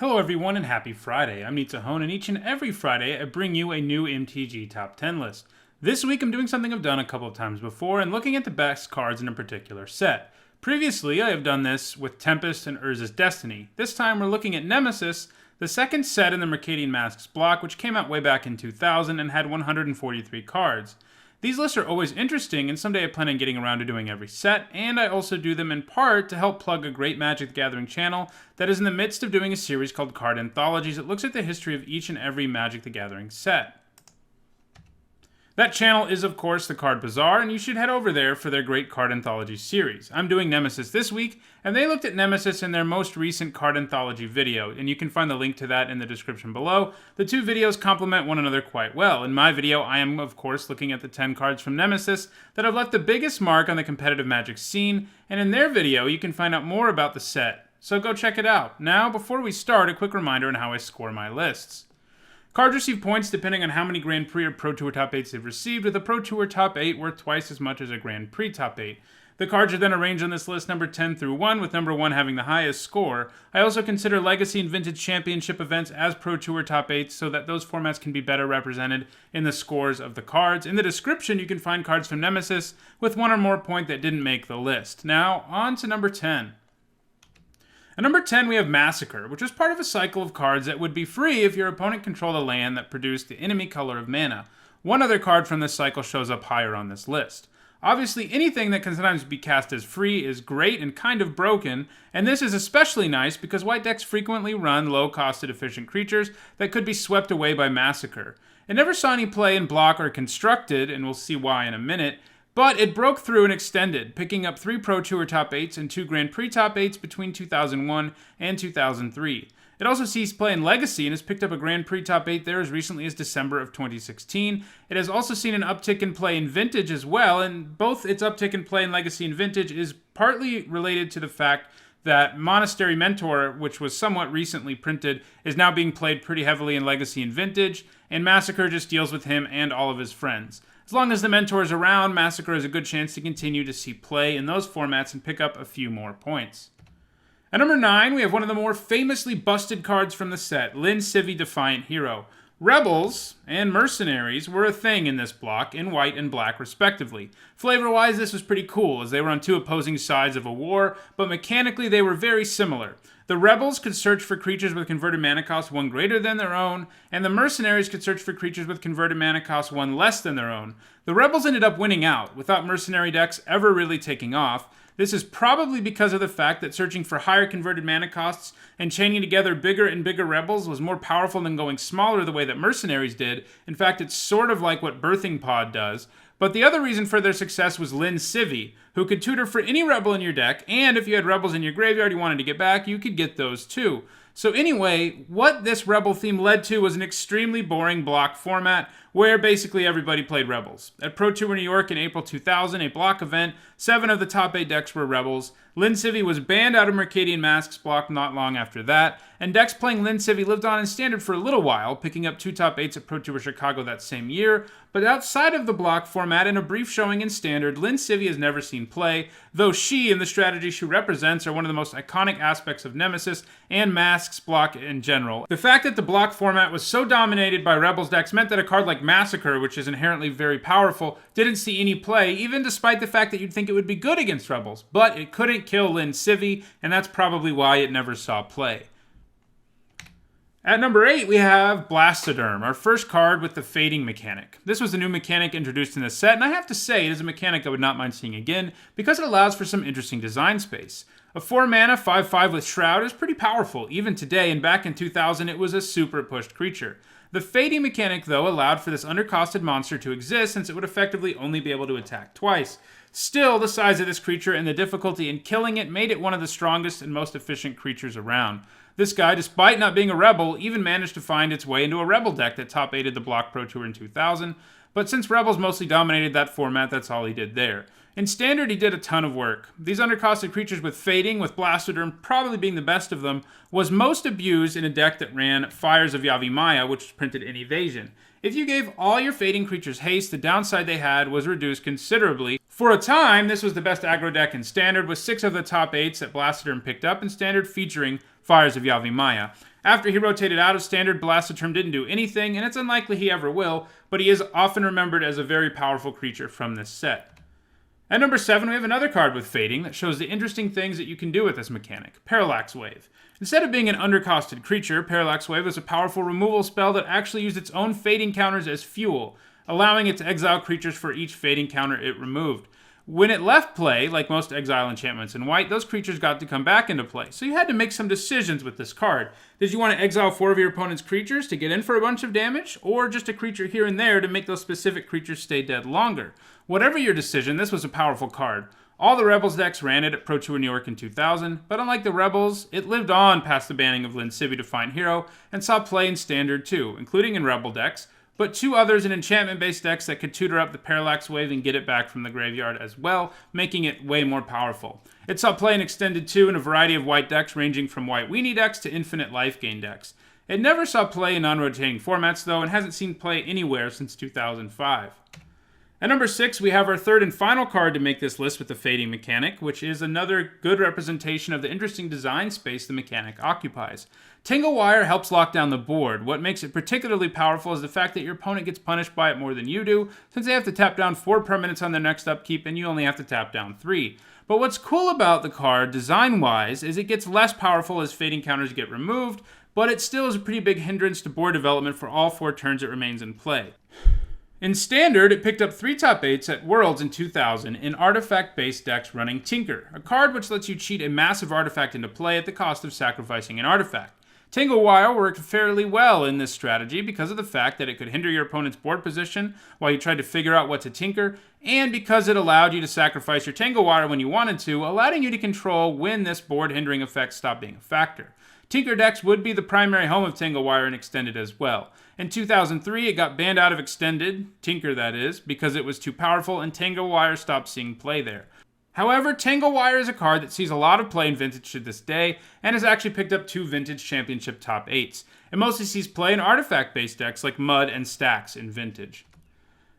Hello everyone and happy Friday. I'm Nitsuhone, and each and every Friday I bring you a new MTG Top 10 list. This week I'm doing something I've done a couple of times before and looking at the best cards in a particular set. Previously I have done this with Tempest and Urza's Destiny. This time we're looking at Nemesis, the second set in the Mercadian Masks block, which came out way back in 2000 and had 143 cards. These lists are always interesting, and someday I plan on getting around to doing every set, and I also do them in part to help plug a great Magic the Gathering channel that is in the midst of doing a series called Card Anthologies that looks at the history of each and every Magic the Gathering set. That channel is, of course, the Card Bazaar, and you should head over there for their great Card Anthology series. I'm doing Nemesis this week, and they looked at Nemesis in their most recent Card Anthology video, and you can find the link to that in the description below. The two videos complement one another quite well. In my video, I am, of course, looking at the 10 cards from Nemesis that have left the biggest mark on the competitive Magic scene, and in their video, you can find out more about the set. So go check it out. Now, before we start, a quick reminder on how I score my lists. Cards receive points depending on how many Grand Prix or Pro Tour Top 8s they've received, with a Pro Tour Top 8 worth twice as much as a Grand Prix Top 8. The cards are then arranged on this list number 10 through 1, with number 1 having the highest score. I also consider Legacy and Vintage Championship events as Pro Tour Top 8s so that those formats can be better represented in the scores of the cards. In the description, you can find cards from Nemesis with one or more point that didn't make the list. Now, on to number 10. At number 10, we have Massacre, which is part of a cycle of cards that would be free if your opponent controlled a land that produced the enemy color of mana. One other card from this cycle shows up higher on this list. Obviously, anything that can sometimes be cast as free is great and kind of broken, and this is especially nice because white decks frequently run low-costed efficient creatures that could be swept away by Massacre. It never saw any play in Block or Constructed, and we'll see why in a minute, but it broke through and extended, picking up 3 Pro Tour Top 8s and 2 Grand Prix Top 8s between 2001 and 2003. It also sees play in Legacy and has picked up a Grand Prix Top 8 there as recently as December of 2016. It has also seen an uptick in play in Vintage as well, and both its uptick in play in Legacy and Vintage is partly related to the fact that Monastery Mentor, which was somewhat recently printed, is now being played pretty heavily in Legacy and Vintage, and Massacre just deals with him and all of his friends. As long as the Mentor is around, Massacre has a good chance to continue to see play in those formats and pick up a few more points. At number 9, we have one of the more famously busted cards from the set, Lin Civi Defiant Hero. Rebels and Mercenaries were a thing in this block, in white and black respectively. Flavor-wise, this was pretty cool, as they were on two opposing sides of a war, but mechanically they were very similar. The Rebels could search for creatures with converted mana cost 1 greater than their own, and the Mercenaries could search for creatures with converted mana cost 1 less than their own. The Rebels ended up winning out, without Mercenary decks ever really taking off. This is probably because of the fact that searching for higher converted mana costs and chaining together bigger and bigger Rebels was more powerful than going smaller the way that Mercenaries did. In fact, it's sort of like what Birthing Pod does. But the other reason for their success was Lin Civi, who could tutor for any Rebel in your deck, and if you had Rebels in your graveyard you wanted to get back, you could get those too. So anyway, what this Rebel theme led to was an extremely boring block format where basically everybody played Rebels. At Pro Tour New York in April 2000, a block event, 7 of the top 8 decks were Rebels. Lin Civi was banned out of Mercadian Masks block not long after that, and decks playing Lin Civi lived on in Standard for a little while, picking up 2 top 8s at Pro Tour Chicago that same year, but outside of the block format, in a brief showing in Standard, Lin Civi has never seen play, though she and the strategy she represents are one of the most iconic aspects of Nemesis and Masks block in general. The fact that the block format was so dominated by Rebels decks meant that a card like Massacre, which is inherently very powerful, didn't see any play, even despite the fact that you'd think it would be good against Rebels. But it couldn't kill Lin Civi, and that's probably why it never saw play. At number 8, we have Blastoderm, our first card with the fading mechanic. This was a new mechanic introduced in this set, and I have to say it is a mechanic I would not mind seeing again because it allows for some interesting design space. A 4-mana 5/5 with Shroud is pretty powerful, even today, and back in 2000 it was a super pushed creature. The fading mechanic, though, allowed for this undercosted monster to exist since it would effectively only be able to attack twice. Still, the size of this creature and the difficulty in killing it made it one of the strongest and most efficient creatures around. This guy, despite not being a Rebel, even managed to find its way into a Rebel deck that top 8'd the Block Pro Tour in 2000, but since Rebels mostly dominated that format, that's all he did there. In Standard, he did a ton of work. These undercosted creatures with Fading, with Blastoderm probably being the best of them, was most abused in a deck that ran Fires of Yavimaya, which printed in Evasion. If you gave all your Fading creatures haste, the downside they had was reduced considerably. For a time, this was the best aggro deck in Standard, with 6 of the top 8s that Blastoderm picked up in Standard featuring Fires of Yavimaya. After he rotated out of Standard, Blastoterm didn't do anything, and it's unlikely he ever will, but he is often remembered as a very powerful creature from this set. At number 7, we have another card with Fading that shows the interesting things that you can do with this mechanic, Parallax Wave. Instead of being an undercosted creature, Parallax Wave is a powerful removal spell that actually used its own Fading counters as fuel, allowing it to exile creatures for each Fading counter it removed. When it left play, like most exile enchantments in white, those creatures got to come back into play, so you had to make some decisions with this card. Did you want to exile 4 of your opponent's creatures to get in for a bunch of damage, or just a creature here and there to make those specific creatures stay dead longer? Whatever your decision, this was a powerful card. All the Rebels decks ran it at Pro Tour New York in 2000, but unlike the Rebels, it lived on past the banning of Linsibby Defiant Hero and saw play in Standard too, including in Rebel decks, but 2 others in enchantment-based decks that could tutor up the Parallax Wave and get it back from the graveyard as well, making it way more powerful. It saw play in Extended 2 in a variety of white decks ranging from white weenie decks to infinite life gain decks. It never saw play in non-rotating formats though, and hasn't seen play anywhere since 2005. At number 6, we have our third and final card to make this list with the Fading mechanic, which is another good representation of the interesting design space the mechanic occupies. Tangle Wire helps lock down the board. What makes it particularly powerful is the fact that your opponent gets punished by it more than you do, since they have to tap down 4 permanents on their next upkeep and you only have to tap down 3. But what's cool about the card, design-wise, is it gets less powerful as Fading counters get removed, but it still is a pretty big hindrance to board development for all 4 turns it remains in play. In Standard, it picked up 3 top 8s at Worlds in 2000 in artifact-based decks running Tinker, a card which lets you cheat a massive artifact into play at the cost of sacrificing an artifact. Tangle Wire worked fairly well in this strategy because of the fact that it could hinder your opponent's board position while you tried to figure out what to tinker, and because it allowed you to sacrifice your Tangle Wire when you wanted to, allowing you to control when this board-hindering effect stopped being a factor. Tinker decks would be the primary home of Tangle Wire in Extended as well. In 2003, it got banned out of Extended, Tinker that is, because it was too powerful and Tangle Wire stopped seeing play there. However, Tangle Wire is a card that sees a lot of play in Vintage to this day, and has actually picked up 2 Vintage Championship top 8s. It mostly sees play in artifact-based decks like Mud and Stacks in Vintage.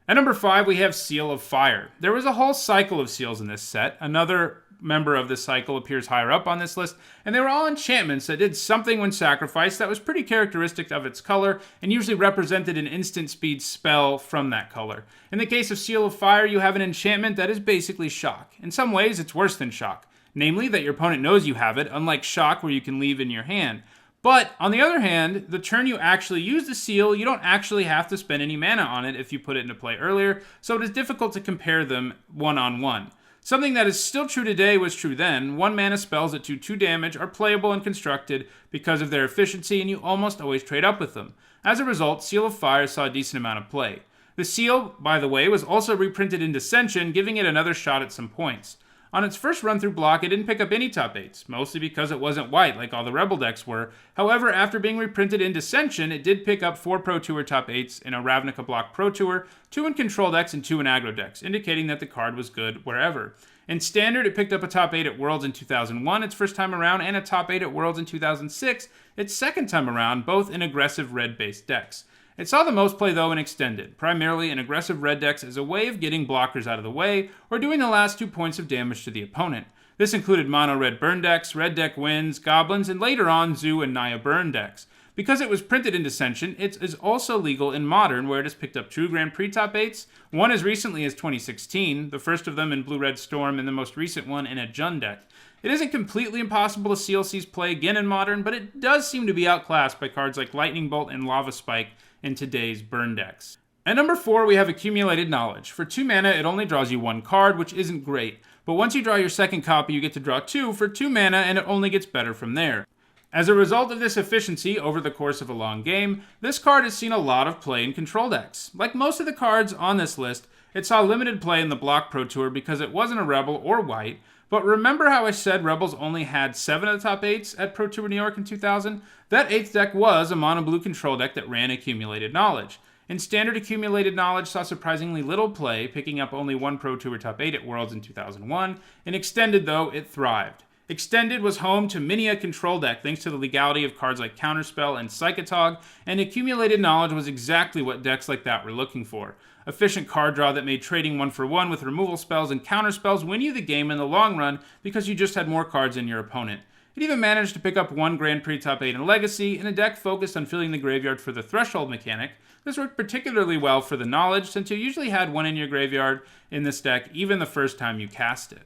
At number 5, we have Seal of Fire. There was a whole cycle of seals in this set. Another member of this cycle appears higher up on this list, and they were all enchantments that did something when sacrificed that was pretty characteristic of its color, and usually represented an instant speed spell from that color. In the case of Seal of Fire, you have an enchantment that is basically Shock. In some ways, it's worse than Shock, namely that your opponent knows you have it, unlike Shock where you can leave in your hand. But, on the other hand, the turn you actually use the seal, you don't actually have to spend any mana on it if you put it into play earlier, so it is difficult to compare them one-on-one. Something that is still true today was true then. 1 mana spells that do 2 damage are playable and constructed because of their efficiency, and you almost always trade up with them. As a result, Seal of Fire saw a decent amount of play. The seal, by the way, was also reprinted in Dissension, giving it another shot at some points. On its first run-through block, it didn't pick up any top 8s, mostly because it wasn't white like all the Rebel decks were. However, after being reprinted in Dissension, it did pick up 4 Pro Tour top 8s in a Ravnica block Pro Tour, 2 in control decks and 2 in aggro decks, indicating that the card was good wherever. In Standard, it picked up a top 8 at Worlds in 2001, its first time around, and a top 8 at Worlds in 2006, its second time around, both in aggressive red-based decks. It saw the most play, though, in Extended, primarily in aggressive red decks as a way of getting blockers out of the way, or doing the last 2 points of damage to the opponent. This included mono-red burn decks, red deck wins, goblins, and later on Zoo and Naya burn decks. Because it was printed in Dissension, it is also legal in Modern, where it has picked up 2 Grand Prix top 8s, one as recently as 2016, the first of them in Blue-Red Storm, and the most recent one in a Jund deck. It isn't completely impossible to see CLC's play again in Modern, but it does seem to be outclassed by cards like Lightning Bolt and Lava Spike in today's burn decks. At number 4, we have Accumulated Knowledge. For 2 mana, it only draws you 1 card, which isn't great, but once you draw your second copy, you get to draw 2 for 2 mana, and it only gets better from there. As a result of this efficiency over the course of a long game, this card has seen a lot of play in control decks. Like most of the cards on this list, it saw limited play in the Block Pro Tour because it wasn't a Rebel or white, but remember how I said Rebels only had 7 of the top 8s at Pro Tour New York in 2000? That 8th deck was a mono-blue control deck that ran Accumulated Knowledge. In Standard, Accumulated Knowledge saw surprisingly little play, picking up only 1 Pro Tour top 8 at Worlds in 2001. In Extended, though, it thrived. Extended was home to many a control deck thanks to the legality of cards like Counterspell and Psychotog, and Accumulated Knowledge was exactly what decks like that were looking for. Efficient card draw that made trading 1-for-1 with removal spells and counterspells win you the game in the long run because you just had more cards than your opponent. It even managed to pick up one Grand Prix top 8 in Legacy in a deck focused on filling the graveyard for the Threshold mechanic. This worked particularly well for the Knowledge, since you usually had one in your graveyard in this deck even the first time you cast it.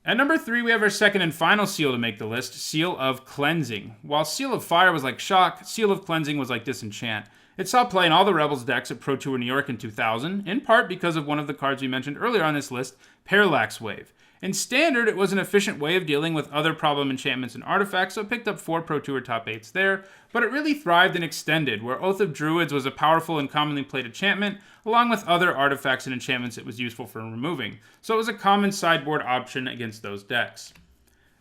At number 3, we have our second and final seal to make the list, Seal of Cleansing. While Seal of Fire was like Shock, Seal of Cleansing was like Disenchant. It saw play in all the Rebels decks at Pro Tour New York in 2000, in part because of one of the cards we mentioned earlier on this list, Parallax Wave. In Standard, it was an efficient way of dealing with other problem enchantments and artifacts, so it picked up 4 Pro Tour top 8s there, but it really thrived in Extended, where Oath of Druids was a powerful and commonly played enchantment, along with other artifacts and enchantments it was useful for removing, so it was a common sideboard option against those decks.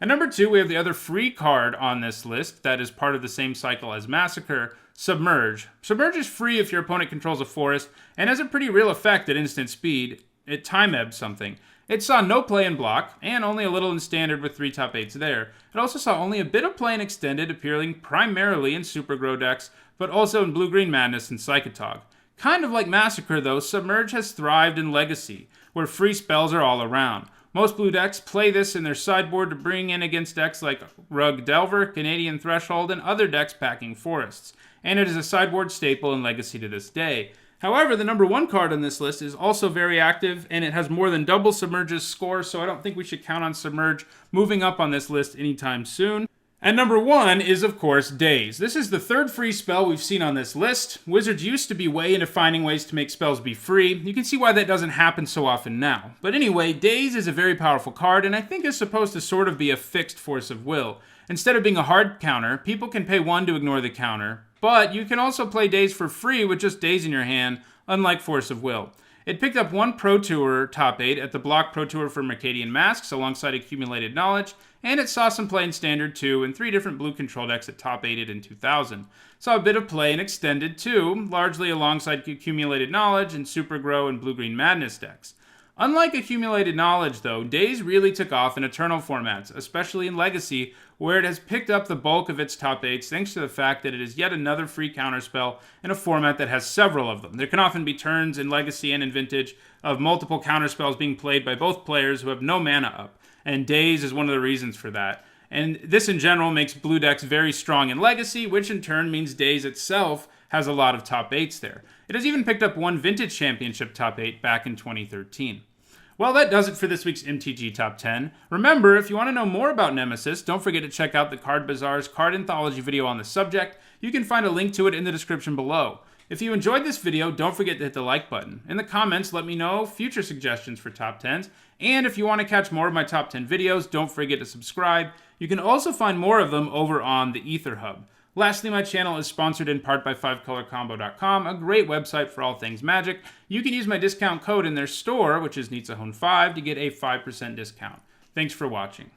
At number 2, we have the other free card on this list that is part of the same cycle as Massacre, Submerge. Submerge is free if your opponent controls a forest, and has a pretty real effect at instant speed. It time-ebbs something. It saw no play in Block, and only a little in Standard with 3 top 8s there. It also saw only a bit of play in Extended, appearing primarily in Super Grow decks, but also in Blue-Green Madness and Psychotog. Kind of like Massacre though, Submerge has thrived in Legacy, where free spells are all around. Most blue decks play this in their sideboard to bring in against decks like Rug Delver, Canadian Threshold, and other decks packing forests, and it is a sideboard staple in Legacy to this day. However, the number 1 card on this list is also very active, and it has more than double Submerge's score, so I don't think we should count on Submerge moving up on this list anytime soon. And number 1 is, of course, Daze. This is the 3rd free spell we've seen on this list. Wizards used to be way into finding ways to make spells be free. You can see why that doesn't happen so often now. But anyway, Daze is a very powerful card, and I think is supposed to sort of be a fixed force of will. Instead of being a hard counter, people can pay 1 to ignore the counter, but you can also play Daze for free with just Daze in your hand, unlike Force of Will. It picked up 1 Pro Tour top 8 at the Block Pro Tour for Mercadian Masks alongside Accumulated Knowledge, and it saw some play in Standard too in 3 different blue control decks at top 8 in 2000. Saw a bit of play in Extended too, largely alongside Accumulated Knowledge and Super Grow and Blue-Green Madness decks. Unlike Accumulated Knowledge, though, Daze really took off in Eternal formats, especially in Legacy, where it has picked up the bulk of its top 8s thanks to the fact that it is yet another free counterspell in a format that has several of them. There can often be turns in Legacy and in Vintage of multiple counterspells being played by both players who have no mana up, and Daze is one of the reasons for that. And this in general makes blue decks very strong in Legacy, which in turn means Daze itself has a lot of top 8s there. It has even picked up 1 Vintage Championship top 8 back in 2013. Well, that does it for this week's MTG Top 10. Remember, if you want to know more about Nemesis, don't forget to check out the Card Bazaar's card anthology video on the subject. You can find a link to it in the description below. If you enjoyed this video, don't forget to hit the like button. In the comments, let me know future suggestions for Top 10s. And if you want to catch more of my Top 10 videos, don't forget to subscribe. You can also find more of them over on the Ether Hub. Lastly, my channel is sponsored in part by 5colorcombo.com, a great website for all things Magic. You can use my discount code in their store, which is Nitzahon5, to get a 5% discount. Thanks for watching.